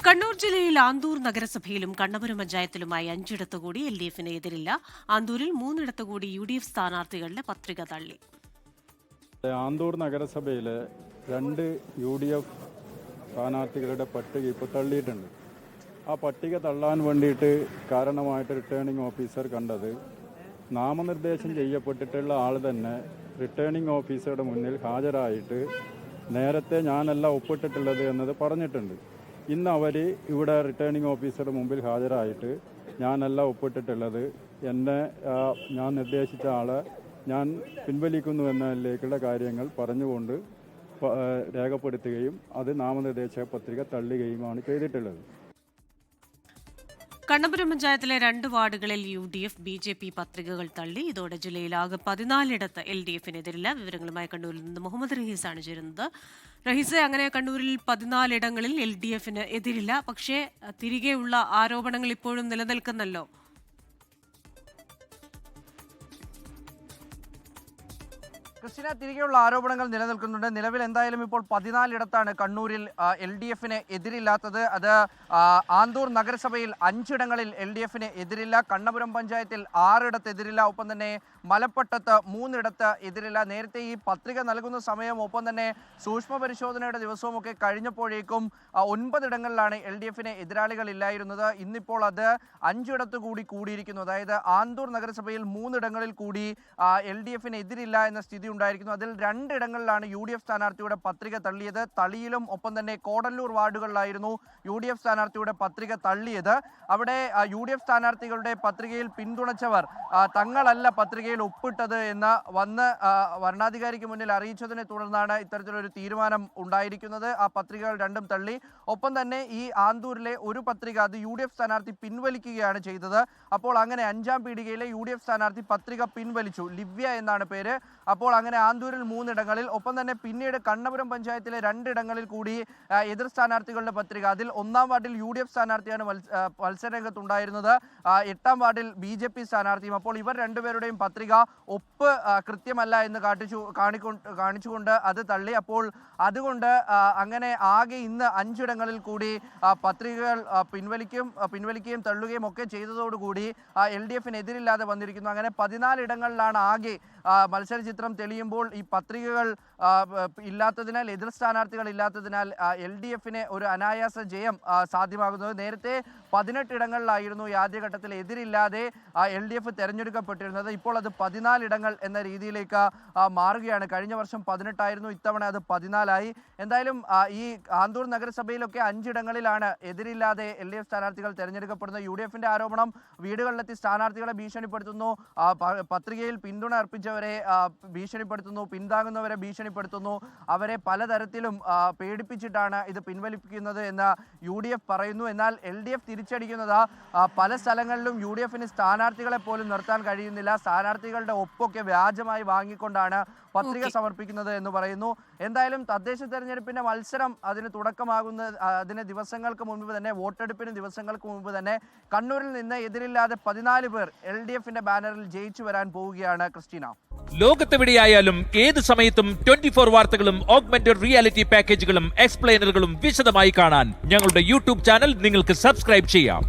കണ്ണൂർ ജില്ലയിൽ ആന്തൂർ നഗരസഭയിലും കണ്ണപുരം പഞ്ചായത്തിലുമായി 5 ഇടത്ത് കൂടി LDFന് എതിരില്ല. ആന്തൂരിൽ 3 ഇടത്ത് കൂടി UDF സ്ഥാനാർത്ഥികളുടെ പത്രിക തള്ളി. ആന്തൂർ നഗരസഭയിലെ 2 UDF സ്ഥാനാർത്ഥികളുടെ പട്ടിക ഇപ്പോൾ തള്ളിയിട്ടുണ്ട്. ആ പട്ടിക തള്ളാൻ വേണ്ടിയിട്ട് കാരണമായിട്ട് റിട്ടേണിംഗ് ഓഫീസർ കണ്ടത് നാമനിർദ്ദേശം ചെയ്യപ്പെട്ടിട്ടുള്ള ആൾ തന്നെ റിട്ടേണിംഗ് ഓഫീസറുടെ മുന്നിൽ ഹാജരായിട്ട് നേരത്തെ ഞാനല്ല ഒപ്പിട്ടിട്ടുള്ളത് എന്നത് പറഞ്ഞിട്ടുണ്ട്. ഇന്ന് അവർ ഇവിടെ റിട്ടേണിംഗ് ഓഫീസറുടെ മുമ്പിൽ ഹാജരായിട്ട് ഞാനല്ല ഒപ്പിട്ടിട്ടുള്ളത്, ഞാൻ നിർദ്ദേശിച്ച ആളെ ഞാൻ പിൻവലിക്കുന്നു എന്നതിലേക്കുള്ള കാര്യങ്ങൾ പറഞ്ഞുകൊണ്ട് രേഖപ്പെടുത്തുകയും അത് നാമനിർദ്ദേശ പത്രിക തള്ളുകയുമാണ് ചെയ്തിട്ടുള്ളത്. കണ്ണപുരം പഞ്ചായത്തിലെ 2 വാർഡുകളിൽ UDF BJP പത്രികകൾ തള്ളി. ഇതോടെ ജില്ലയിലാകെ 14 ഇടത്ത് LDFനെതിരില്ല. വിവരങ്ങളുമായി കണ്ണൂരിൽ നിന്ന് മുഹമ്മദ് റഹീസാണ് ചേരുന്നത്. റഹീസ്, അങ്ങനെ കണ്ണൂരിൽ 14 ഇടങ്ങളിൽ LDFന് എതിരില്ല. പക്ഷേ തിരികെയുള്ള ആരോപണങ്ങൾ ഇപ്പോഴും നിലനിൽക്കുന്നല്ലോ. ക്രിസ്റ്റിന, തിരികെയുള്ള ആരോപണങ്ങൾ നിലനിൽക്കുന്നുണ്ട്. നിലവിൽ എന്തായാലും ഇപ്പോൾ 14 ഇടത്താണ് കണ്ണൂരിൽ LDFന് എതിരില്ലാത്തത്. അത് ആന്തൂർ നഗരസഭയിൽ 5 ഇടങ്ങളിൽ LDFന് എതിരില്ല, കണ്ണപുരം പഞ്ചായത്തിൽ 6 ഇടത്ത് എതിരില്ല, ഒപ്പം തന്നെ മലപ്പട്ടത്ത് 3 ഇടത്ത് എതിരില്ല. നേരത്തെ ഈ പത്രിക നൽകുന്ന സമയം ഒപ്പം തന്നെ സൂക്ഷ്മ പരിശോധനയുടെ ദിവസവും ഒക്കെ കഴിഞ്ഞപ്പോഴേക്കും 9 ഇടങ്ങളിലാണ് LDFന് എതിരാളികൾ ഇല്ലായിരുന്നത്. ഇന്നിപ്പോൾ അത് 5 ഇടത്ത് കൂടി കൂടിയിരിക്കുന്നു. അതായത് ആന്തൂർ നഗരസഭയിൽ 3 ഇടങ്ങളിൽ കൂടി LDFന് എതിരില്ല എന്ന സ്ഥിതി ഉണ്ടായിരിക്കുന്നു. അതിൽ 2 ഇടങ്ങളിലാണ് UDF സ്ഥാനാർത്ഥിയുടെ പത്രിക തള്ളിയത്. തളിയിലും ഒപ്പം തന്നെ കോടല്ലൂർ വാർഡുകളിലായിരുന്നു UDF സ്ഥാനാർത്ഥിയുടെ പത്രിക തള്ളിയത്. അവിടെ UDF സ്ഥാനാർത്ഥികളുടെ പത്രികയിൽ പിന്തുണച്ചവർ തങ്ങളല്ല പത്രികയിൽ ഒപ്പിട്ടത് എന്ന് വന്ന് വരണാധികാരിക്ക് മുന്നിൽ അറിയിച്ചതിനെ തുടർന്നാണ് ഇത്തരത്തിലൊരു തീരുമാനം ഉണ്ടായിരിക്കുന്നത്. ആ പത്രികകൾ രണ്ടും തള്ളി. ഒപ്പം തന്നെ ഈ ആന്തൂരിലെ ഒരു പത്രിക അത് UDF സ്ഥാനാർത്ഥി പിൻവലിക്കുകയാണ് ചെയ്തത്. അപ്പോൾ അങ്ങനെ 5ാം പീടികയിലെ UDF സ്ഥാനാർത്ഥി പത്രിക പിൻവലിച്ചു. ലിവ്യ എന്നാണ് പേര്. അപ്പോൾ അങ്ങനെ ആന്തൂരിൽ 3 ഇടങ്ങളിൽ, ഒപ്പം തന്നെ പിന്നീട് കണ്ണപുരം പഞ്ചായത്തിലെ 2 ഇടങ്ങളിൽ കൂടി എതിർ സ്ഥാനാർത്ഥികളുടെ പത്രിക, അതിൽ 1ാം വാർഡിൽ UDF സ്ഥാനാർത്ഥിയാണ് മത്സരരംഗത്തുണ്ടായിരുന്നത്, 8ാം വാർഡിൽ BJP സ്ഥാനാർത്ഥിയും. അപ്പോൾ ഇവർ രണ്ടുപേരുടെയും പത്രിക ഒപ്പ് കൃത്യമല്ല എന്ന് കാണിച്ചുകൊണ്ട് അത് തള്ളി. അപ്പോൾ അതുകൊണ്ട് അങ്ങനെ ആകെ ഇന്ന് 5 ഇടങ്ങളിൽ കൂടി പത്രികകൾ പിൻവലിക്കുകയും തള്ളുകയും ഒക്കെ ചെയ്തതോടുകൂടി LDFന് എതിരില്ലാതെ വന്നിരിക്കുന്നു. അങ്ങനെ 14 ഇടങ്ങളിലാണ് ആകെ മത്സരചിത്രം തെളിയുമ്പോൾ ഈ പത്രികകൾ ഇല്ലാത്തതിനാൽ, എതിർ സ്ഥാനാർത്ഥികൾ ഇല്ലാത്തതിനാൽ LDFന് ഒരു അനായാസ ജയം സാധ്യമാകുന്നത്. നേരത്തെ 18 ഇടങ്ങളിലായിരുന്നു ഈ ആദ്യഘട്ടത്തിൽ എതിരില്ലാതെ LDF തെരഞ്ഞെടുക്കപ്പെട്ടിരുന്നത്. ഇപ്പോൾ അത് 14 ഇടങ്ങൾ എന്ന രീതിയിലേക്ക് മാറുകയാണ്. കഴിഞ്ഞ വർഷം 18 ആയിരുന്നു, ഇത്തവണ അത് 14ആയി. എന്തായാലും ഈ ആന്തൂർ നഗരസഭയിലൊക്കെ 5 ഇടങ്ങളിലാണ് എതിരില്ലാതെ LDF സ്ഥാനാർത്ഥികൾ തെരഞ്ഞെടുക്കപ്പെടുന്നത്. UDFന്റെ ആരോപണം വീടുകളിലെത്തി സ്ഥാനാർത്ഥികളെ ഭീഷണിപ്പെടുത്തുന്നു, പത്രികയിൽ പിന്തുണ അർപ്പിച്ചവരെ ഭീഷണിപ്പെടുത്തുന്നു, പിന്താങ്ങുന്നവരെ ഭീഷണിപ്പെടുത്തുന്നു, അവരെ പലതരത്തിലും പേടിപ്പിച്ചിട്ടാണ് ഇത് പിൻവലിപ്പിക്കുന്നത് എന്ന് UDF പറയുന്നു. എന്നാൽ LDF തിരിച്ചടിക്കുന്നത് പല സ്ഥലങ്ങളിലും UDFന് സ്ഥാനാർത്ഥികളെ പോലും നിർത്താൻ കഴിയുന്നില്ല. സ്ഥാനാർത്ഥികളുടെ ഒപ്പൊക്കെ വ്യാജമായി വാങ്ങിക്കൊണ്ടാണ് പത്രിക സമർപ്പിക്കുന്നത് എന്ന് പറയുന്നു. എന്തായാലും തദ്ദേശ തെരഞ്ഞെടുപ്പിന്റെ മത്സരം അതിന് ദിവസങ്ങൾക്ക് മുൻപ് തന്നെ, വോട്ടെടുപ്പിന് ദിവസങ്ങൾക്ക് മുൻപ് തന്നെ കണ്ണൂരിൽ നിന്ന് എതിരില്ലാതെ 14 പേർ LDFന്റെ ബാനറിൽ ജയിച്ചു വരാൻ പോവുകയാണ്. ക്രിസ്റ്റീന, ലോകത്തെവിടെയായാലും ഏത് സമയത്തും 24 വാർത്തകളും ഓഗ്മെന്റഡ് റിയാലിറ്റി പാക്കേജുകളും എക്സ്പ്ലെയിനറുകളും വിശദമായി കാണാൻ ഞങ്ങളുടെ YouTube ചാനൽ നിങ്ങൾക്ക് സബ്സ്ക്രൈബ് ചെയ്യാം.